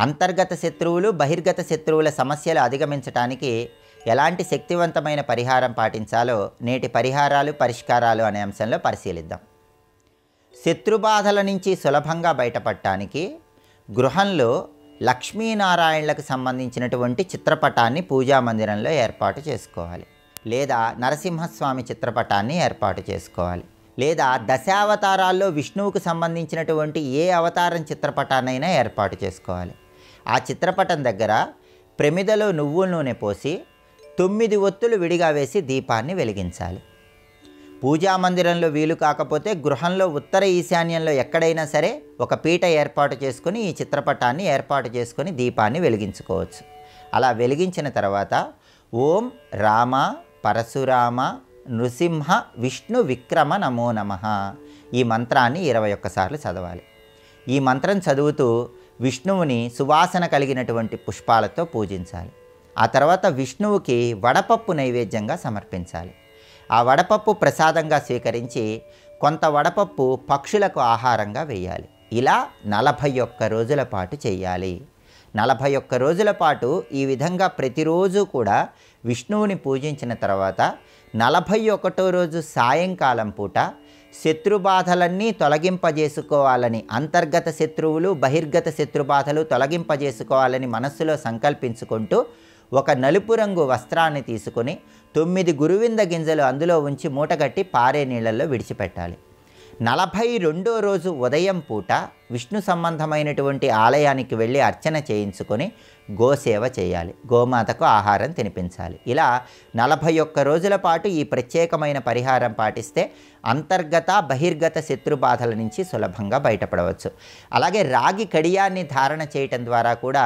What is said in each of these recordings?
అంతర్గత శత్రువులు, బహిర్గత శత్రువుల సమస్యలు అధిగమించడానికి ఎలాంటి శక్తివంతమైన పరిహారం పాటించాలో నేటి పరిహారాలు, పరిష్కారాలు అనే అంశంలో పరిశీలిద్దాం. శత్రుబాధల నుంచి సులభంగా బయటపడటానికి గృహంలో లక్ష్మీనారాయణలకు సంబంధించినటువంటి చిత్రపటాన్ని పూజా మందిరంలో ఏర్పాటు చేసుకోవాలి. లేదా నరసింహస్వామి చిత్రపటాన్ని ఏర్పాటు చేసుకోవాలి. లేదా దశావతారాల్లో విష్ణువుకు సంబంధించినటువంటి ఏ అవతారం చిత్రపటాన్నైనా ఏర్పాటు చేసుకోవాలి. ఆ చిత్రపటం దగ్గర ప్రమిదలో నువ్వుల నూనె పోసి 9 ఒత్తులు విడిగా వేసి దీపాన్ని వెలిగించాలి. పూజా మందిరంలో వీలు కాకపోతే గృహంలో ఉత్తర ఈశాన్యంలో ఎక్కడైనా సరే ఒక పీట ఏర్పాటు చేసుకొని ఈ చిత్రపటాన్ని ఏర్పాటు చేసుకొని దీపాన్ని వెలిగించుకోవచ్చు. అలా వెలిగించిన తర్వాత ఓం రామ పరశురామ నృసింహ విష్ణు విక్రమ నమో నమః ఈ మంత్రాన్ని 21 సార్లు చదవాలి. ఈ మంత్రం చదువుతూ విష్ణువుని సువాసన కలిగినటువంటి పుష్పాలతో పూజించాలి. ఆ తర్వాత విష్ణువుకి వడపప్పు నైవేద్యంగా సమర్పించాలి. ఆ వడపప్పు ప్రసాదంగా స్వీకరించి కొంత వడపప్పు పక్షులకు ఆహారంగా వేయాలి. ఇలా 41 రోజుల పాటు చేయాలి. 41 రోజుల పాటు ఈ విధంగా ప్రతిరోజు కూడా విష్ణువుని పూజించిన తర్వాత 41వ రోజు సాయంకాలం పూట శత్రుబాధలన్నీ తొలగింపజేసుకోవాలని, అంతర్గత శత్రువులు, బహిర్గత శత్రుబాధలు తొలగింపజేసుకోవాలని మనస్సులో సంకల్పించుకుంటూ ఒక నలుపు రంగు వస్త్రాన్ని తీసుకొని 9 గురువింద గింజలు అందులో ఉంచి మూటగట్టి పారే నీళ్ళల్లో విడిచిపెట్టాలి. 42వ రోజు ఉదయం పూట విష్ణు సంబంధమైనటువంటి ఆలయానికి వెళ్ళి అర్చన చేయించుకొని గోసేవ చేయాలి. గోమాతకు ఆహారం తినిపించాలి. ఇలా 41 రోజుల పాటు ఈ ప్రత్యేకమైన పరిహారం పాటిస్తే అంతర్గత, బహిర్గత శత్రుబాధల నుంచి సులభంగా బయటపడవచ్చు. అలాగే రాగి కడియాన్ని ధారణ చేయటం ద్వారా కూడా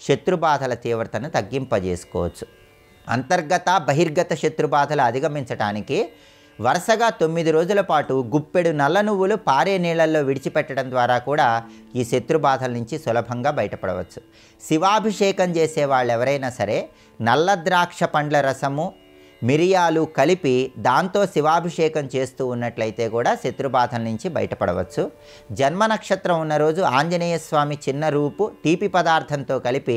శత్రుబాధల తీవ్రతను తగ్గింపజేసుకోవచ్చు. అంతర్గత, బహిర్గత శత్రుబాధలు అధిగమించడానికి వరుసగా 9 రోజుల పాటు గుప్పెడు నల్ల నువ్వులు పారే నీళ్ళల్లో విడిచిపెట్టడం ద్వారా కూడా ఈ శత్రుబాధల నుంచి సులభంగా బయటపడవచ్చు. శివాభిషేకం చేసే వాళ్ళు ఎవరైనా సరే నల్ల ద్రాక్ష పండ్ల రసము, మిరియాలు కలిపి దాంతో శివాభిషేకం చేస్తూ ఉన్నట్లయితే కూడా శత్రుబాధల నుంచి బయటపడవచ్చు. జన్మ నక్షత్రం ఉన్న రోజు ఆంజనేయ స్వామి చిన్న రూపు తీపి పదార్థంతో కలిపి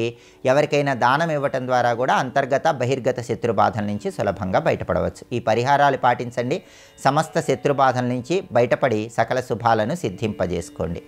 ఎవరికైనా దానం ఇవ్వటం ద్వారా కూడా అంతర్గత, బహిర్గత శత్రుబాధల నుంచి సులభంగా బయటపడవచ్చు. ఈ పరిహారాలు పాటించండి. సమస్త శత్రుబాధల నుంచి బయటపడి సకల శుభాలను సిద్ధింపజేసుకోండి.